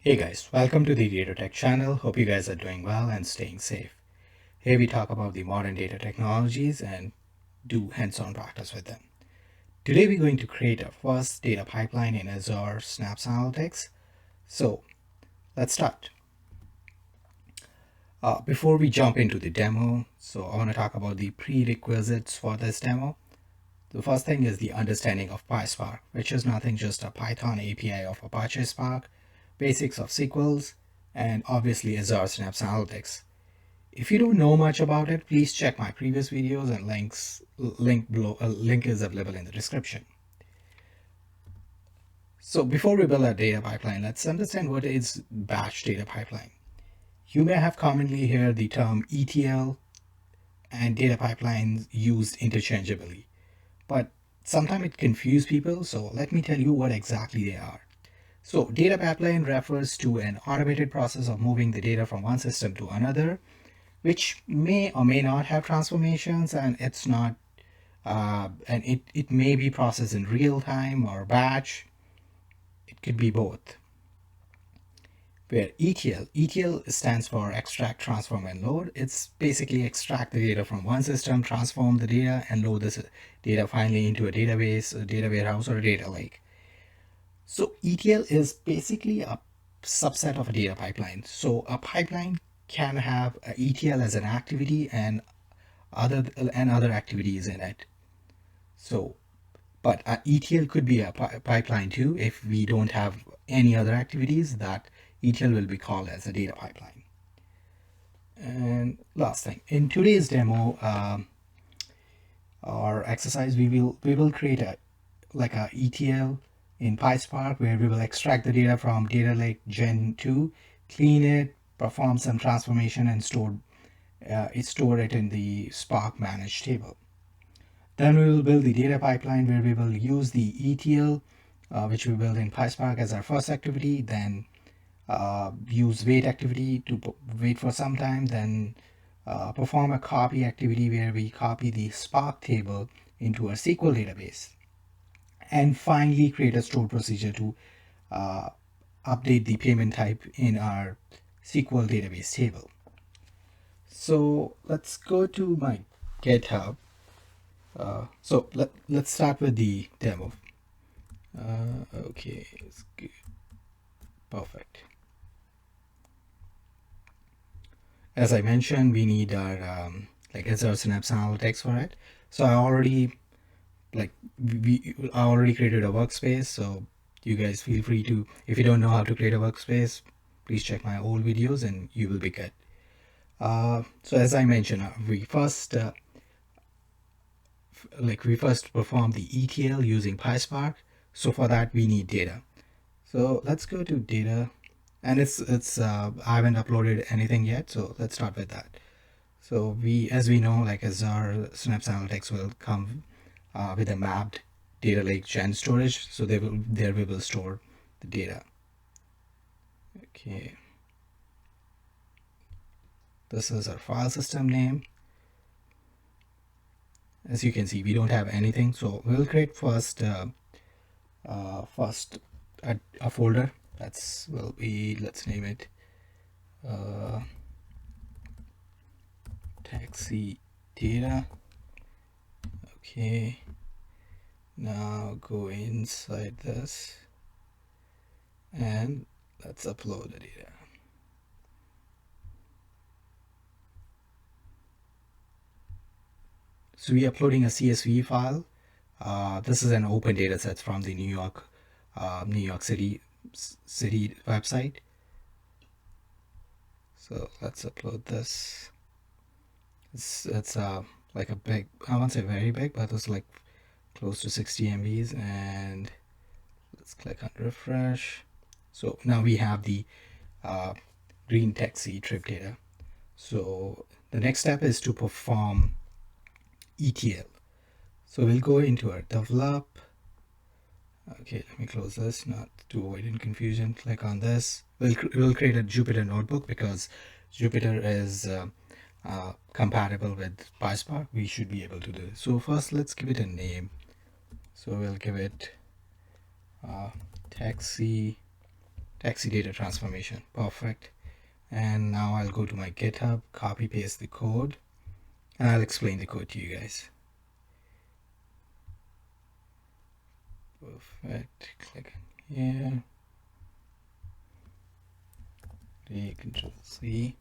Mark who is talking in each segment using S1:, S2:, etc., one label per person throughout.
S1: Hey guys, welcome to the Data Tech channel. Hope you guys are doing well and staying safe. Here we talk about the modern data technologies and do hands-on practice with them. Today we're going to create our first data pipeline in Azure Synapse Analytics. So let's start. Before we jump into the demo, I want to talk about the prerequisites for this demo. The first thing is the understanding of PySpark, which is nothing just a Python API of Apache Spark, basics of SQLs, and obviously Azure Synapse Analytics. If you don't know much about it, please check my previous videos and link is available in the description. So before we build our data pipeline, let's understand what is batch data pipeline. You may have commonly heard the term ETL and data pipelines used interchangeably, but sometimes it confuses people, so let me tell you what exactly they are. So data pipeline refers to an automated process of moving the data from one system to another, which may or may not have transformations, and it may be processed in real time or batch. It could be both. Where ETL stands for extract, transform, and load. It's basically extract the data from one system, transform the data, and load this data finally into a database, a data warehouse, or a data lake. So ETL is basically a subset of a data pipeline. So a pipeline can have a ETL as an activity and other activities in it. So, but a ETL could be a pipeline too. If we don't have any other activities, that ETL will be called as a data pipeline. And last thing, in today's demo or exercise, we will create a ETL in PySpark where we will extract the data from DataLake Gen 2, clean it, perform some transformation, and store it in the Spark managed table. Then we will build the data pipeline where we will use the ETL, which we build in PySpark as our first activity, then use wait activity to wait for some time, then perform a copy activity where we copy the Spark table into a SQL database, and finally create a stored procedure to update the payment type in our SQL database table. So let's go to my GitHub. Let's start with the demo. Okay, it's good. Perfect. As I mentioned, we need our Azure Synapse Analytics for it. So I already created a workspace. So you guys feel free to, if you don't know how to create a workspace, please check my old videos and you will be good. So as I mentioned, we first perform the ETL using PySpark. So for that we need data. So let's go to data, and I haven't uploaded anything yet. So let's start with that. So as we know, Azure Synapse Analytics will come with a mapped DataLake Gen storage. So there we will store the data. Okay. This is our file system name. As you can see, we don't have anything. So we'll create first a folder. Let's name it taxi data. Okay, now go inside this and let's upload the data. So we're uploading a CSV file. This is an open data set from the New York City website. So let's upload this. It's like a big, I won't say very big, but it's like close to 60 MBs. And let's click on refresh. So now we have the green taxi trip data. So the next step is to perform ETL. So we'll go into our develop. Okay, let me close this, not to avoid any confusion. Click on this. We'll create a Jupyter notebook because Jupyter is compatible with PySpark. We should be able to do it. So first, let's give it a name. So we'll give it taxi taxi data transformation. Perfect. And now I'll go to my GitHub, copy paste the code, and I'll explain the code to you guys. Perfect. Click here. Control C.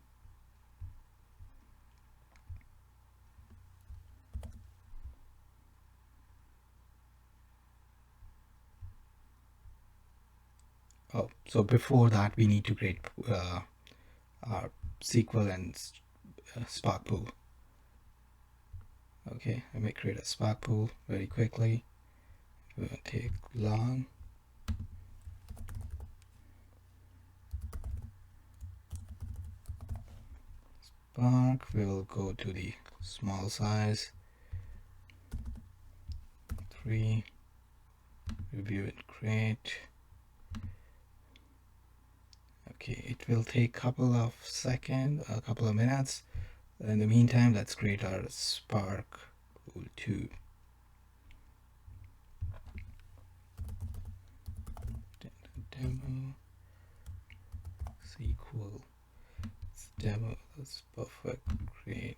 S1: Oh, so before that, we need to create our SQL and Spark pool. Okay, I may create a Spark pool very quickly. It won't take long. Spark, we'll go to the small size, 3, review and create. Okay, it will take a couple of seconds, a couple of minutes. In the meantime, let's create our Spark pool 2. Demo SQL demo. That's perfect. Great.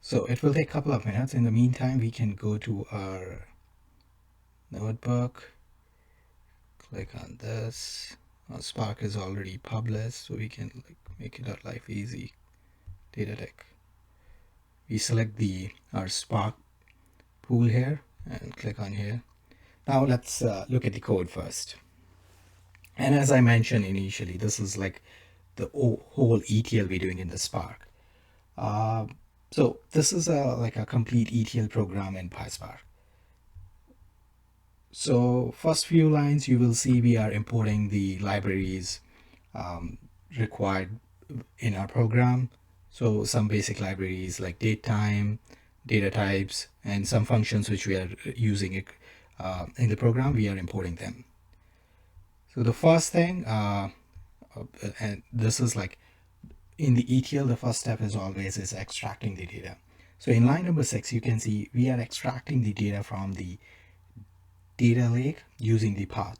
S1: So it will take a couple of minutes. In the meantime, we can go to our notebook, click on this. Our Spark is already published, so we can make it our life easy. DataLake. We select our Spark pool here and click on here. Now let's look at the code first. And as I mentioned initially, this is like the whole ETL we're doing in the Spark. So this is like a complete ETL program in PySpark. So first few lines, you will see we are importing the libraries required in our program. So some basic libraries like datetime, data types, and some functions which we are using in the program, we are importing them. So the first thing, and this is like in the ETL, the first step is always extracting the data. So in line number 6, you can see we are extracting the data from the data lake using the path.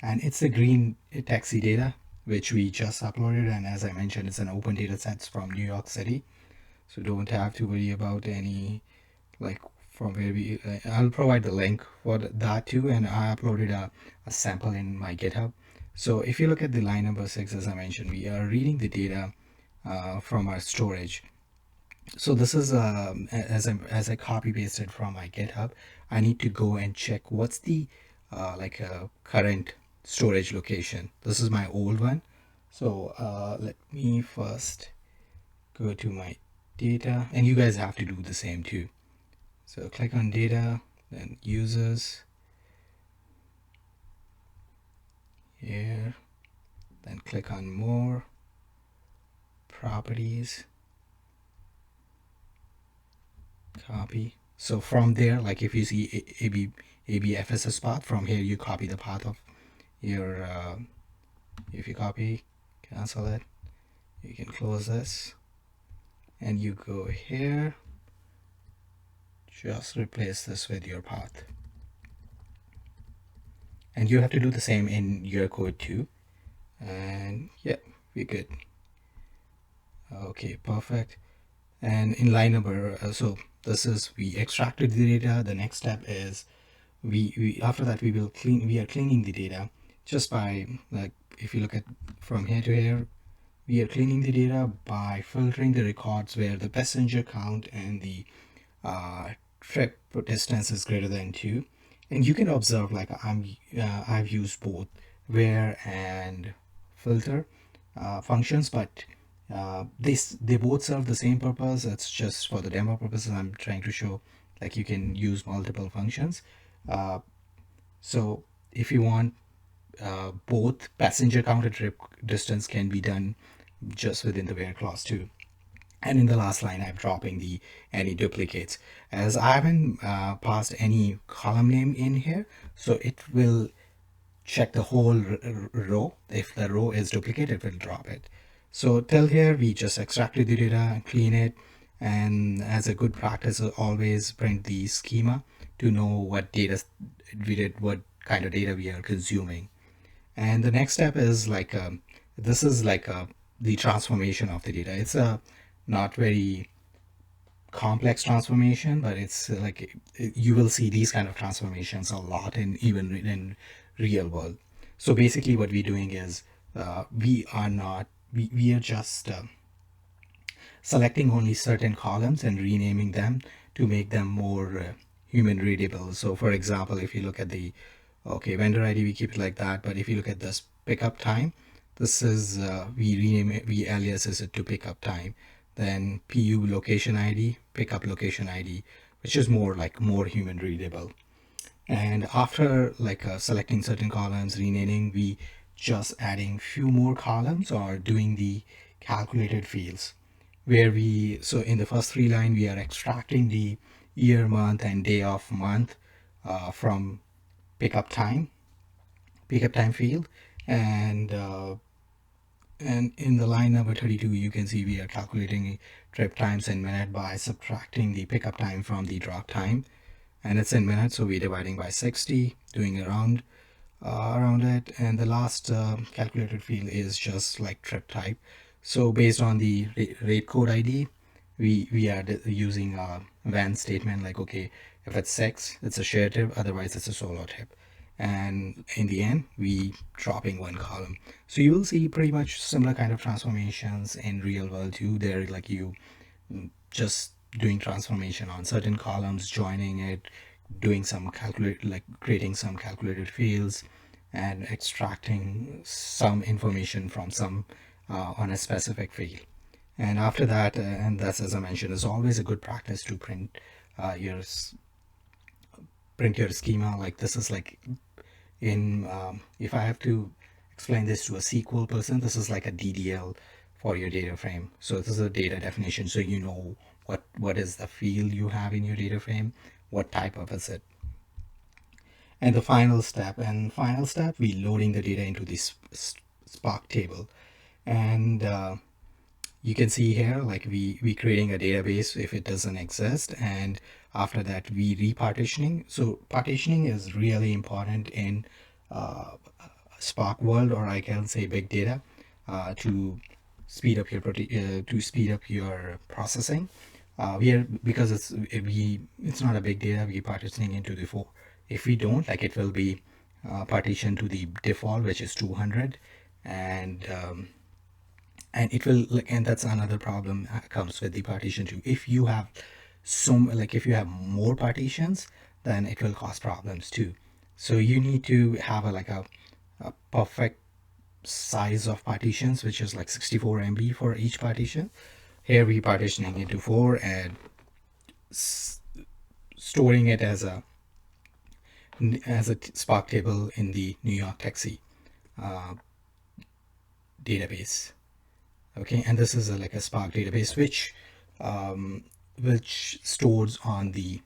S1: And it's the green taxi data, which we just uploaded. And as I mentioned, it's an open data sets from New York City. So don't have to worry about any, like from where we, I'll provide the link for that too. And I uploaded a sample in my GitHub. So if you look at the line number 6, as I mentioned, we are reading the data from our storage. So this is as I copy pasted from my GitHub, I need to go and check what's the current storage location. This is my old one. So let me first go to my data, and you guys have to do the same too. So click on data, then users here, then click on more, properties, copy. So from there, like if you see ABFSS path, from here you copy the path of your, if you copy, cancel it, you can close this, and you go here, just replace this with your path. And you have to do the same in your code too. And yeah, we're good. Okay, perfect. And in line number, so this is, we extracted the data. The next step is we after that we are cleaning the data just by, like, if you look at from here to here, we are cleaning the data by filtering the records where the passenger count and the trip distance is greater than 2. And you can observe, like, I've used both where and filter functions, but they both serve the same purpose. It's just for the demo purposes I'm trying to show, like, you can use multiple functions. So if you want, both passenger count and trip distance can be done just within the where clause too. And in the last line, I'm dropping any duplicates, as I haven't passed any column name in here, so it will check the whole row. If the row is duplicate, it will drop it. So till here, we just extracted the data, clean it, and as a good practice, always print the schema to know what data we did, what kind of data we are consuming. And the next step is like this is like the transformation of the data. It's a not very complex transformation, but it's you will see these kind of transformations a lot in even in real world. So basically what we're doing is we are just selecting only certain columns and renaming them to make them more human readable. So for example, if you look at the vendor ID, we keep it like that. But if you look at this pickup time, this is we rename it, we aliases it to pickup time. Then PU location ID, pickup location ID, which is more human readable. And after selecting certain columns, renaming, we just adding few more columns or doing the calculated fields where so in the first three line, we are extracting the year, month, and day of month from pickup time field. And in the line number 32, you can see we are calculating trip times in minute by subtracting the pickup time from the drop time, and it's in minutes, so we're dividing by 60, doing around it. And the last calculated field is just like trip type. So based on the rate code ID, we are using a when statement, like okay, if it's 6, it's a shared tip, otherwise it's a solo tip. And in the end, we dropping one column. So you will see pretty much similar kind of transformations in real world too. They're like you just doing transformation on certain columns, joining it, doing some creating some calculated fields and extracting some information from some on a specific field. And after that, and that's, as I mentioned, is always a good practice to print your schema. Like this is like in if I have to explain this to a SQL person, this is like a DDL for your data frame. So this is a data definition, so you know what is the field you have in your data frame, what type of is it. And the final step, we loading the data into this Spark table. And you can see here, like we creating a database if it doesn't exist, and after that we repartitioning. So partitioning is really important in Spark world, or I can say big data, to speed up your processing. Because it's not a big data, we partitioning into the 4. If we don't, like, it will be partitioned to the default, which is 200, and it will and that's another problem comes with the partition too. If you have if you have more partitions, then it will cause problems too. So you need to have a perfect size of partitions, which is like 64 MB for each partition. Here we partitioning into 4 and storing it as a Spark table in the New York Taxi database. Okay, and this is like a Spark database which stores on the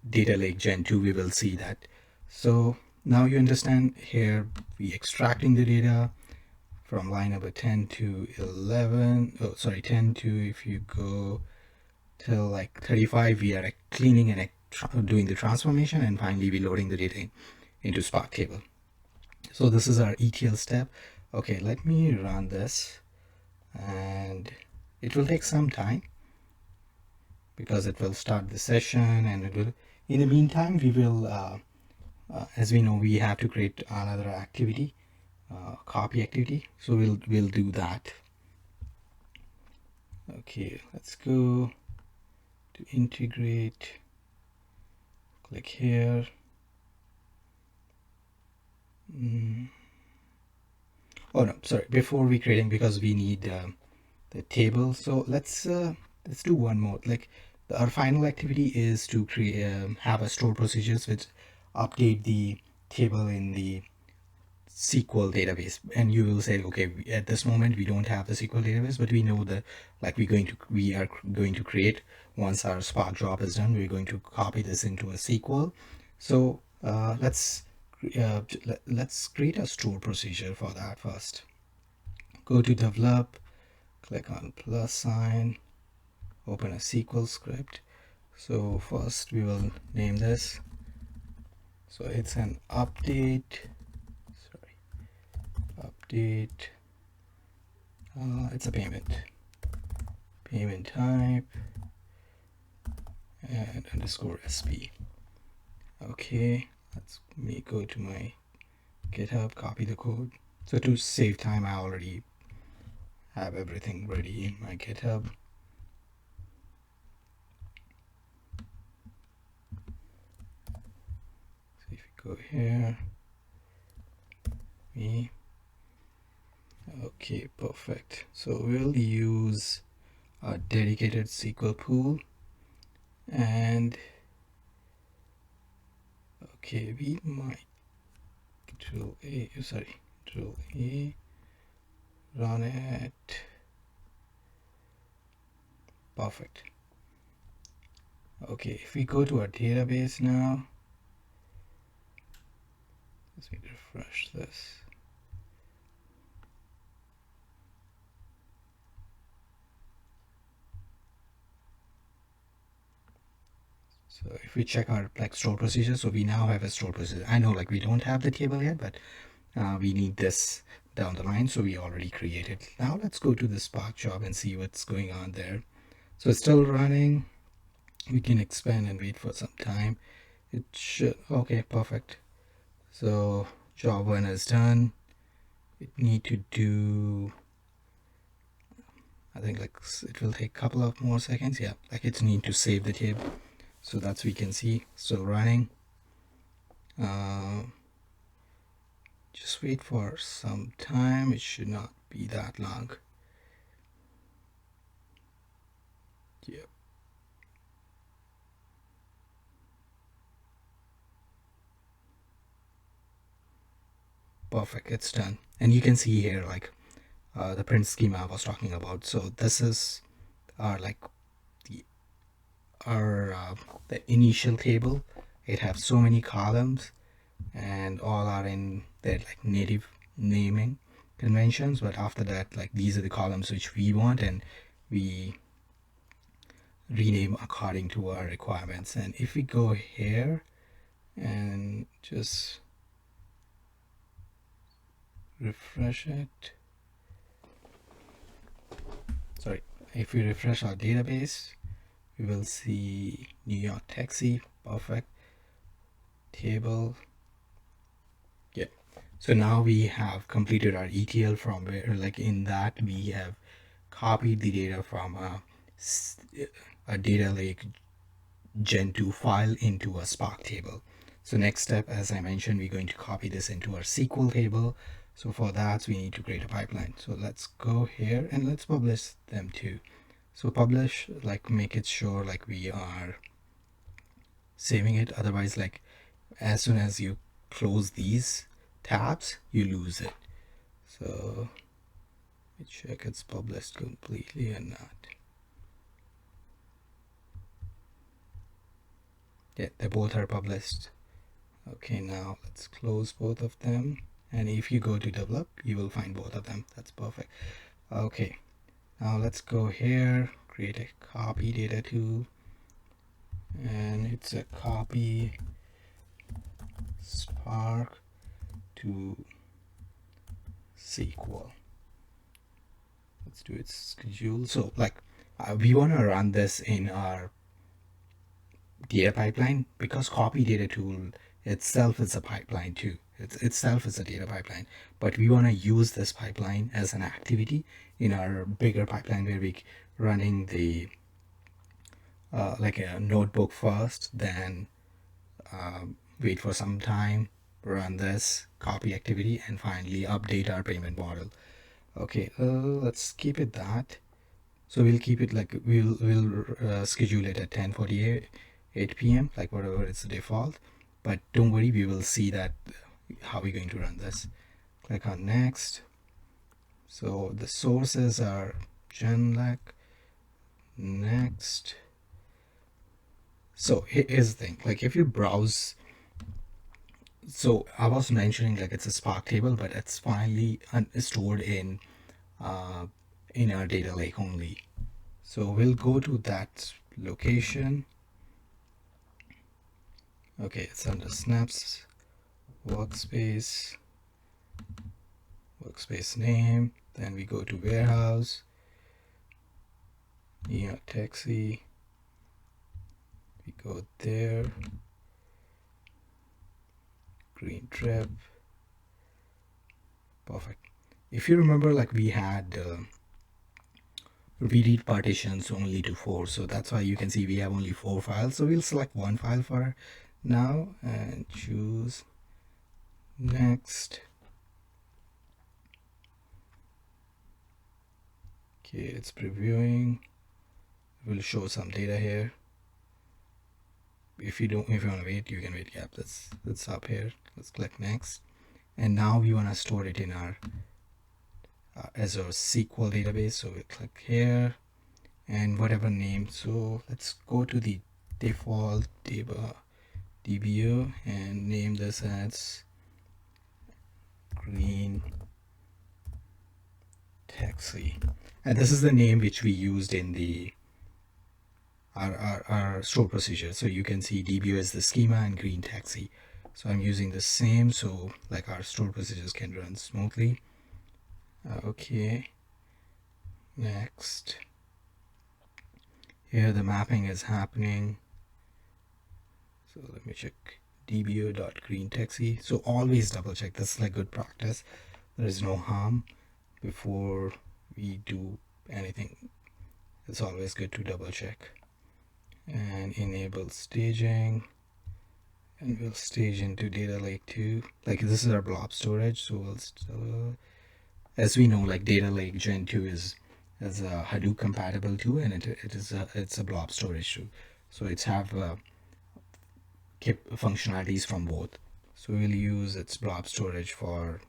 S1: DataLake Gen 2. We will see that. So now you understand. Here we extracting the data from line number 10 to 11. Oh, sorry, 10 to, if you go till like 35, we are cleaning and doing the transformation, and finally we loading the data into Spark table. So this is our ETL step. Okay, let me run this, and it will take some time because it will start the session, and it will, in the meantime, we will as we know, we have to create another activity, copy activity, so we'll do that. Okay, let's go to integrate, click here. Oh no, sorry, before we creating, because we need the table, so let's do one more. Like our final activity is to create have a store procedures which update the table in the SQL database. And you will say, okay, at this moment we don't have the SQL database, but we know that like we are going to create, once our Spark job is done, we're going to copy this into a SQL. So let's create a store procedure for that. First, go to develop, click on plus sign, open a SQL script. So first we will name this So it's an update, sorry, update, it's a payment type, and underscore SP. Okay, let's me go to my GitHub, copy the code. So to save time, I already have everything ready in my GitHub. So if you go here, okay, perfect. So we'll use a dedicated SQL pool, and okay, we might drill A, run it. Perfect. Okay, if we go to our database now, let me refresh this. So if we check our like store procedure, so we now have a store procedure. I know like we don't have the table yet, but we need this down the line, so we already created. Now let's go to the Spark job and see what's going on there. So it's still running. We can expand and wait for some time. It should, okay, perfect. So job 1 is done. It need to do, I think like it will take a couple of more seconds. Yeah, like it's need to save the table. So that's we can see still running. Just wait for some time. It should not be that long. Yep. Perfect, it's done. And you can see here like the print schema I was talking about. So this is our like the initial table. It has so many columns, and all are in their like native naming conventions. But after that, like these are the columns which we want, and we rename according to our requirements. And if we go here and just refresh it, sorry, if we refresh our database, we will see New York taxi. Perfect. Table. Yeah, so now we have completed our ETL from where like in that we have copied the data from a DataLake Gen 2 file into a Spark table. So next step, as I mentioned, we're going to copy this into our SQL table. So for that, we need to create a pipeline. So let's go here and let's publish them too. So publish, like make it sure like we are saving it. Otherwise, like as soon as you close these tabs, you lose it. So let me check it's published completely or not. Yeah, they both are published. Okay, now let's close both of them. And if you go to develop, you will find both of them. That's perfect. Okay, now let's go here, create a copy data tool. And it's a copy Spark to SQL. Let's do its schedule. So like we want to run this in our data pipeline because copy data tool itself is a pipeline too. Itself is a data pipeline, but we want to use this pipeline as an activity in our bigger pipeline where we running the like a notebook first, then wait for some time, run this copy activity, and finally update our payment model. Okay, let's keep it that. So we'll keep it like we'll schedule it at 10:48 p.m. like whatever it's the default. But don't worry, we will see that how we're going to run this. Click on next. So the sources are genlec. Next. So here's the thing, like if you browse, so I was mentioning like it's a Spark table, but it's finally stored in our data lake only. So we'll go to that location Okay, it's under Synapse workspace name. Then we go to warehouse, taxi. We go there, green trip. Perfect. If you remember, like we had we read partitions only to 4, so that's why you can see we have only 4 files. So we'll select one file for now and choose next. Okay, it's previewing. We'll show some data here. If you want to wait, you can wait. Yeah, that's up here. Let's click next. And now we want to store it in our Azure SQL database. So we click here and whatever name. So let's go to the default DBO and name this as green taxi. And this is the name which we used in the our store procedure. So you can see DBO is the schema and green taxi. So I'm using the same, so like our store procedures can run smoothly. Okay, next. Here the mapping is happening. So let me check dbo.greenTaxi. So always double check. This is like good practice. There is no harm before we do anything. It's always good to double check. And enable staging. And we'll stage into Data Lake 2. Like this is our blob storage. So we'll as we know, like DataLake Gen 2 is a Hadoop compatible too, and it's a blob storage too. So it's have functionalities from both. So we'll use its blob storage for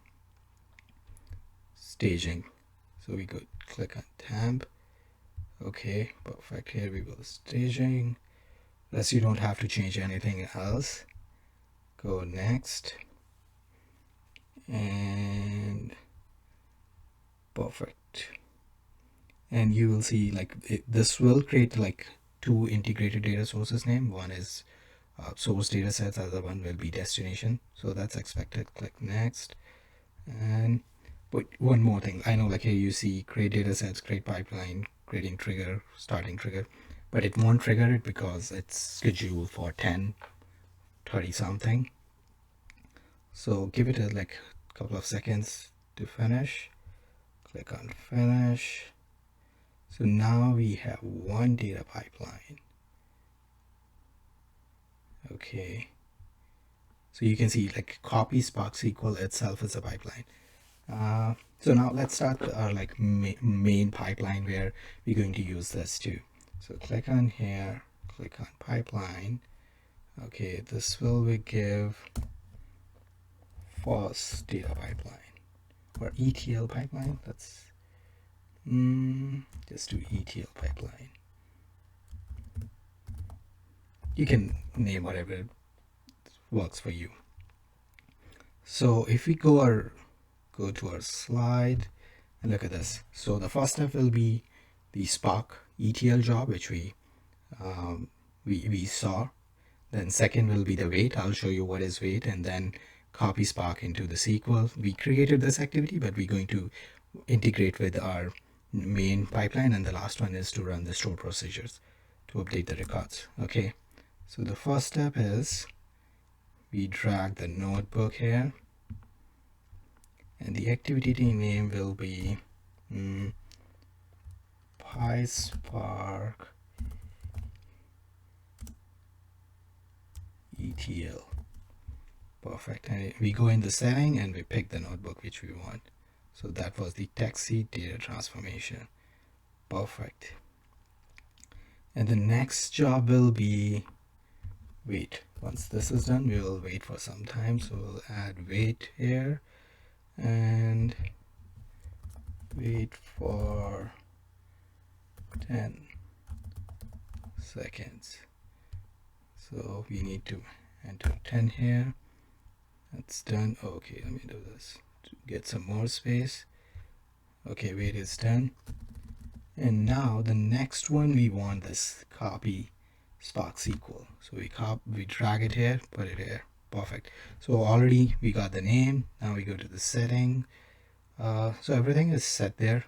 S1: staging. So we go click on tab. Okay, perfect. Here we go staging. Thus you don't have to change anything else. Go next. And perfect. And you will see like this will create like 2 integrated data sources name. One is source data sets, other one will be destination. So that's expected. Click next. And but one more thing, I know like here you see create data sets, create pipeline, creating trigger, starting trigger, but it won't trigger it because it's scheduled for 10:30 something. So give it a like couple of seconds to finish. Click on finish. So now we have one data pipeline. Okay. So you can see like copy Spark SQL itself is a pipeline. So now let's start our like main pipeline where we're going to use this too. So click on here, click on pipeline. Okay, this will give first data pipeline or ETL pipeline. Let's just do ETL pipeline. You can name whatever works for you. So if we go to our slide and look at this. So the first step will be the Spark ETL job, which we saw. Then second will be the wait. I'll show you what is wait, and then copy Spark into the SQL. We created this activity, but we're going to integrate with our main pipeline, and the last one is to run the store procedures to update the records. Okay, so the first step is we drag the notebook here, and the activity name will be PySpark ETL. Perfect. And we go in the setting and we pick the notebook which we want. So that was the taxi data transformation. Perfect. And the next job will be wait. Once this is done, we will wait for some time. So we'll add wait here and wait for 10 seconds. So we need to enter 10 here. That's done. Okay, let me do this to get some more space. Okay, wait is done. And now the next one, we want this copy Spark SQL. So we drag it here, put it here. Perfect. So already we got the name. Now we go to the setting. So everything is set there.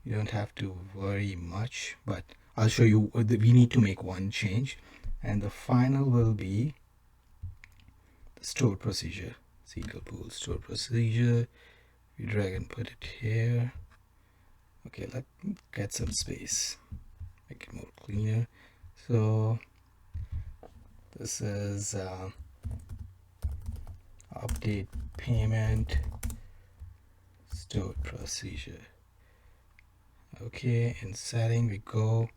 S1: You don't have to worry much, but I'll show you. We need to make one change, and the final will be the stored procedure. SQL pool stored procedure. We drag and put it here. Okay, let's get some space, make it more cleaner. So this is update payment stored procedure. Okay, in setting we go,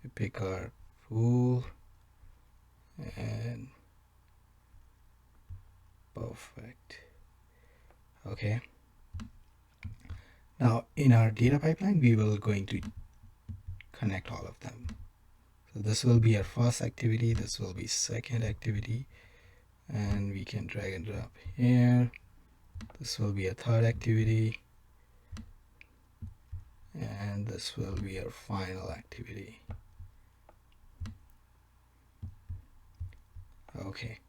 S1: we pick our pool, and perfect. Okay, now in our data pipeline we will going to connect all of them. So this will be our first activity, this will be second activity, and we can drag and drop here. This will be a third activity, and this will be our final activity. Okay,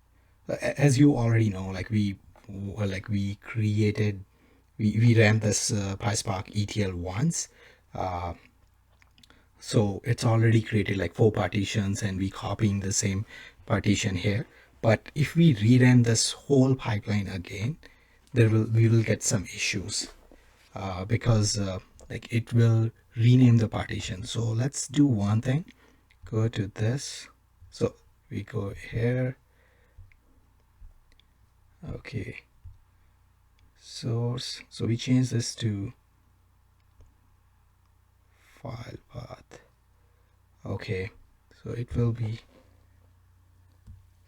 S1: as you already know, like we created, we ran this PySpark ETL once, so it's already created like 4 partitions, and we copying the same partition here. But if we rerun this whole pipeline again, we will get some issues, because like it will rename the partition. So let's do one thing, go to this, so we go here. Okay, source, so we change this to file path. Okay, so it will be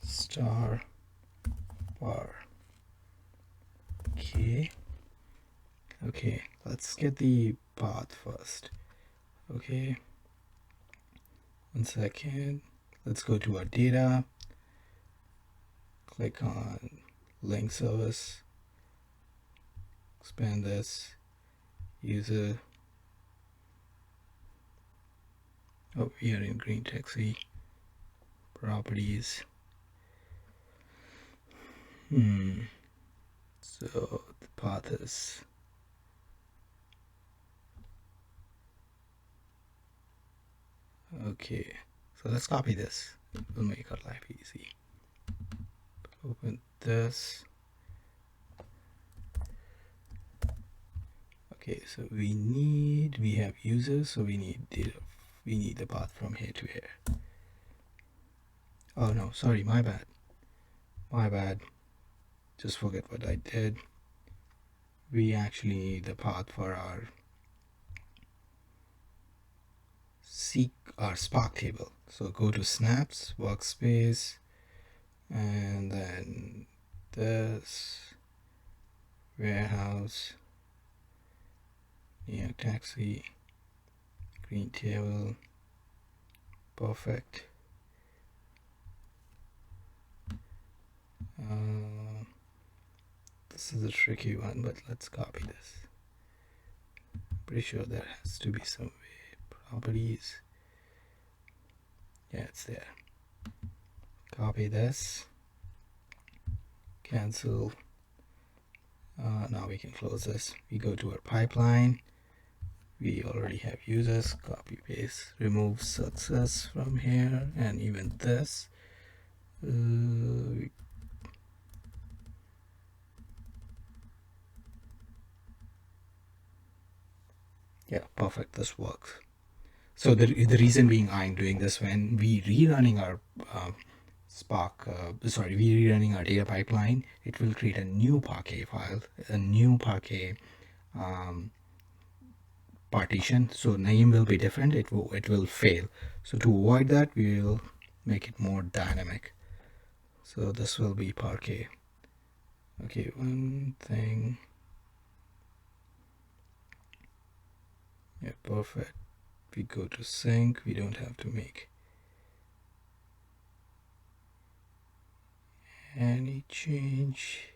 S1: star bar. Okay, let's get the path first. Okay, 1 second, let's go to our data, click on link service, expand this, user, oh, we are in green taxi, properties. So the path is okay, so let's copy this, it will make our life easy. Open this. Okay, so we have users, so we need data, we need the path from here to here. Oh no, sorry, my bad, just forget what I did. We actually need the path for our Spark table. So go to Synapse, workspace, and then this, warehouse, New York taxi, green table, perfect. This is a tricky one, but let's copy this. Pretty sure there has to be some way. Properties, yeah, it's there. Copy this, cancel. Now we can close this. We go to our pipeline, we already have users, copy paste, remove success from here, and even this. Yeah, perfect, this works. So the reason being I'm doing this, when we rerunning our rerunning our data pipeline, it will create a new Parquet file, a new Parquet partition, so name will be different, it will fail. So to avoid that, we will make it more dynamic. So this will be Parquet. Okay, one thing. Yeah, perfect. We go to sync, we don't have to make any change.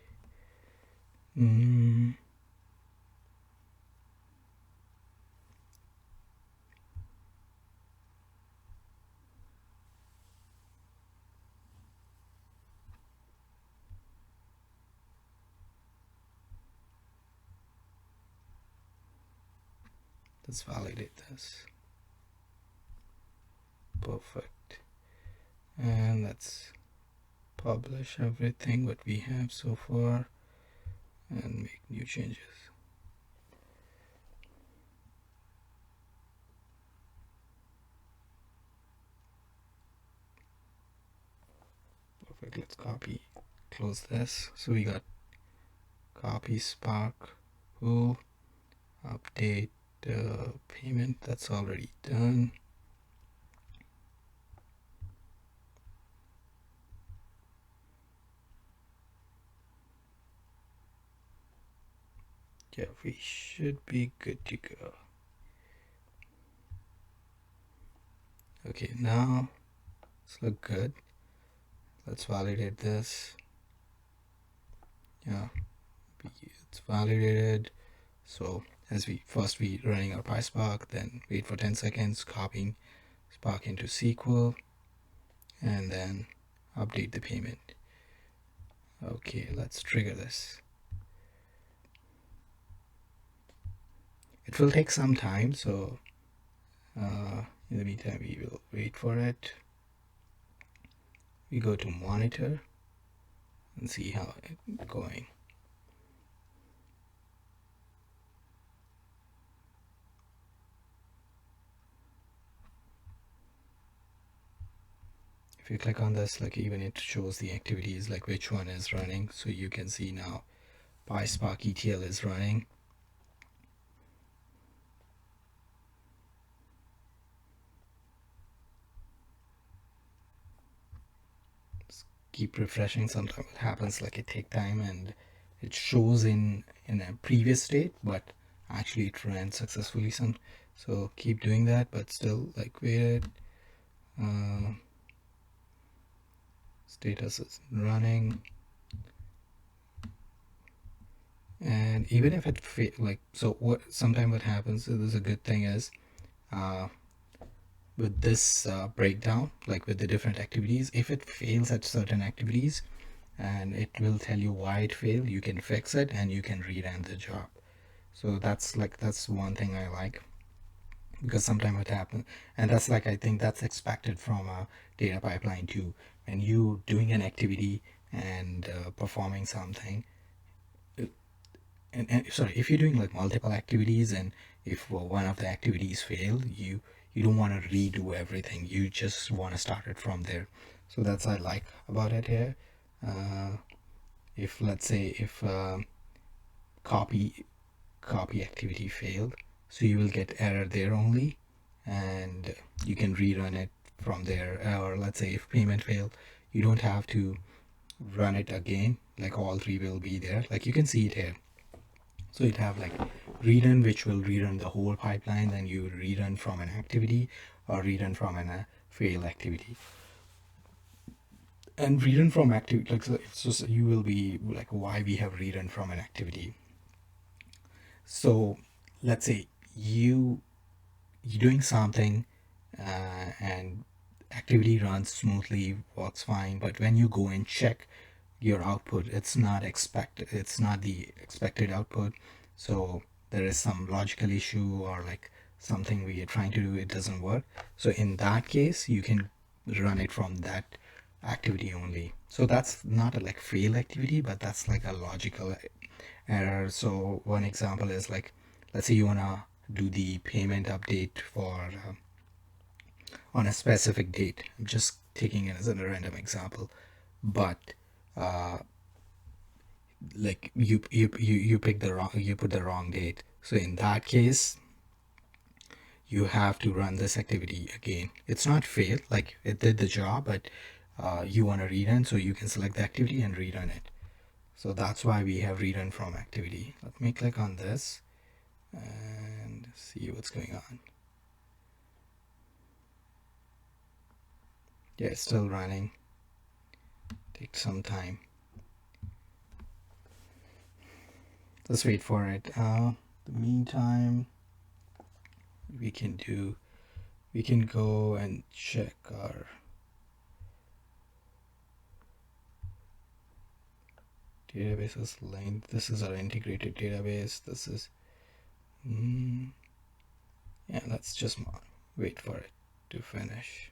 S1: Let's validate this. Perfect. And let's publish everything what we have so far and make new changes. Perfect. Let's close this. So we got copy Spark pool, update payment. That's already done. Yeah, we should be good to go. Okay, now it's look good. Let's validate this. Yeah, it's validated. So as we running our PySpark, then wait for 10 seconds, copying Spark into SQL, and then update the payment. Okay, let's trigger this. It will take some time, so in the meantime we will wait for it. We go to monitor and see how it's going. If you click on this, like even it shows the activities, like which one is running. So you can see now PySpark ETL is running. Just keep refreshing. Sometimes it happens like it takes time and it shows in a previous state, but actually it ran successfully. So keep doing that, but still like wait. Status is running, and even if it like so what sometimes what happens, so there's a good thing is with this breakdown, like with the different activities, if it fails at certain activities and it will tell you why it failed, you can fix it and you can rerun the job. So that's one thing I like, because sometimes it happens, and that's like I think that's expected from a data pipeline too. When you doing an activity and performing something, and sorry, if you're doing like multiple activities and if one of the activities fail, you don't want to redo everything. You just want to start it from there. So that's what I like about it here. If let's say if copy activity failed, so you will get error there only, and you can rerun it from there. Or let's say if payment failed, you don't have to run it again, like all three will be there, like you can see it here. So it have like rerun, which will rerun the whole pipeline, then you rerun from an activity or rerun from a fail activity. And rerun from activity, like so you will be like why we have rerun from an activity. So let's say you're doing something and activity runs smoothly, works fine, but when you go and check your output, it's not the expected output. So there is some logical issue, or like something we are trying to do, it doesn't work. So in that case, you can run it from that activity only. So that's not a like fail activity, but that's like a logical error. So one example is like, let's say you want to do the payment update for on a specific date. I'm just taking it as a random example, but like you pick the wrong, you put the wrong date. So in that case, you have to run this activity again. It's not fail, like it did the job, but you want to rerun, so you can select the activity and rerun it. So that's why we have rerun from activity. Let me click on this and see what's going on. Yeah, it's still running. Take some time. Let's wait for it. The meantime, we can go and check our databases linked. This is our integrated database. This is Yeah, let's just wait for it to finish.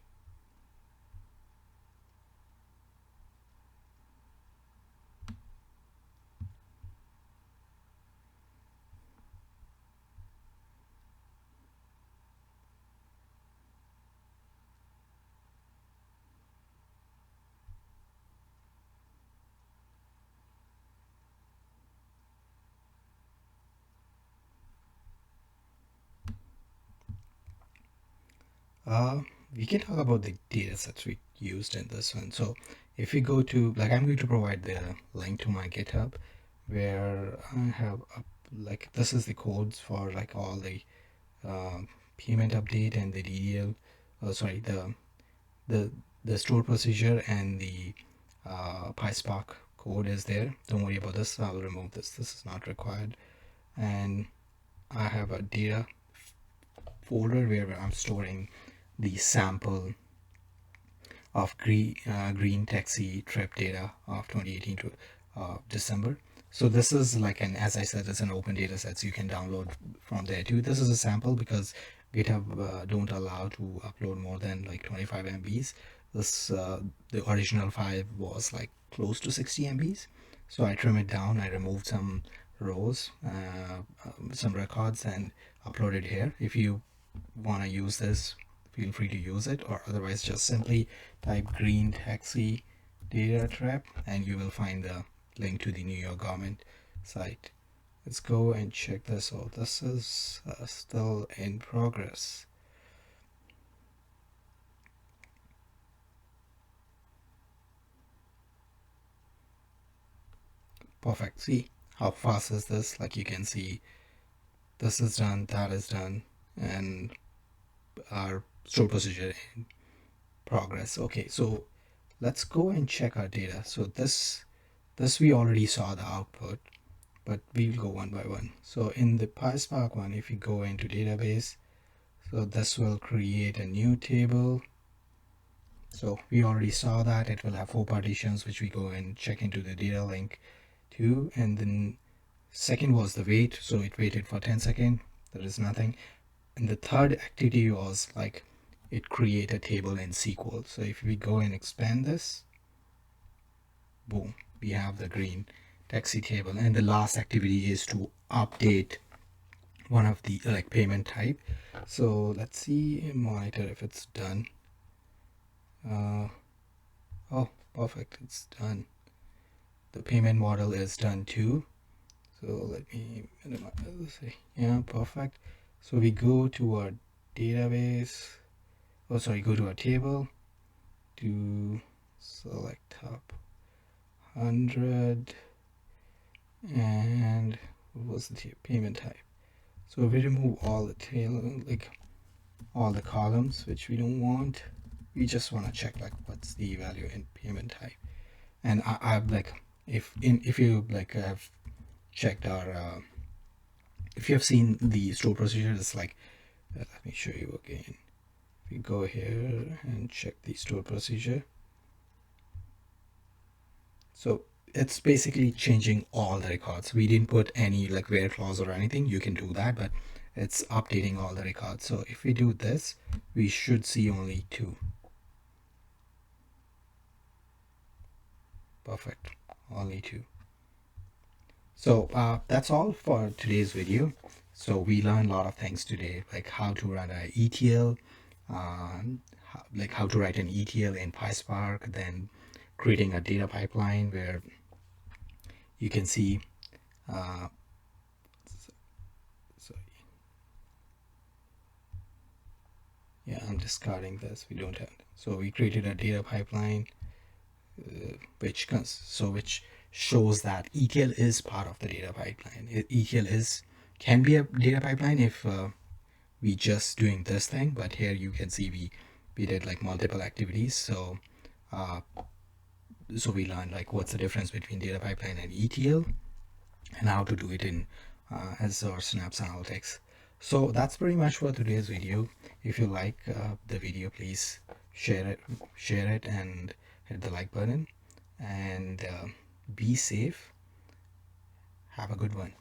S1: We can talk about the data sets we used in this one. So if we go to, like, I'm going to provide the link to my GitHub where I have this is the codes for like all the payment update and the DDL, sorry, the the store procedure and the PySpark code is there. Don't worry about this. I'll remove this. This is not required. And I have a data folder where I'm storing the sample of green taxi trip data of 2018 to December. So this is like an, as I said, it's an open data set, so you can download from there too. This is a sample because GitHub don't allow to upload more than like 25 MBs. This the original file was like close to 60 MBs, so I trim it down. I removed some rows, some records, and uploaded here. If you want to use this, feel free to use it, or otherwise just simply type green taxi data trap and you will find the link to the New York government site. Let's go and check this out. This is still in progress. Perfect. See how fast is this? Like you can see this is done, that is done, and our store procedure in progress. Okay, so let's go and check our data. So this we already saw the output, but we'll go one by one. So in the PySpark one, if you go into database, so this will create a new table. So we already saw that it will have 4 partitions, which we go and check into the data link to. And then second was the wait. So it waited for 10 seconds. There is nothing. And the third activity was like it create a table in SQL. So if we go and expand this, boom, we have the green taxi table. And the last activity is to update one of the like payment type. So let's see, monitor if it's done. Oh, perfect, it's done. The payment model is done too. So let me minimize. Yeah, perfect. So we go to our database. Oh, sorry, go to our table to select top 100 and what was the payment type. So we remove all the tail, like all the columns which we don't want. We just want to check like what's the value in payment type. And I've like if you like have checked our if you have seen the store procedure, it's like let me show you again. If you go here and check the store procedure, so it's basically changing all the records. We didn't put any like where clause or anything. You can do that, but it's updating all the records. So if we do this, we should see only 2. Perfect, only 2. So that's all for today's video. So we learned a lot of things today, like how to run an ETL, like how to write an ETL in PySpark, then creating a data pipeline where you can see yeah, I'm discarding this. We don't have. So we created a data pipeline, which shows that ETL is part of the data pipeline. ETL can be a data pipeline if we just doing this thing, but here you can see we did like multiple activities. So so we learned like what's the difference between data pipeline and ETL and how to do it in Azure Synapse Analytics. So that's pretty much for today's video. If you like the video, please share it and hit the like button, and be safe. Have a good one.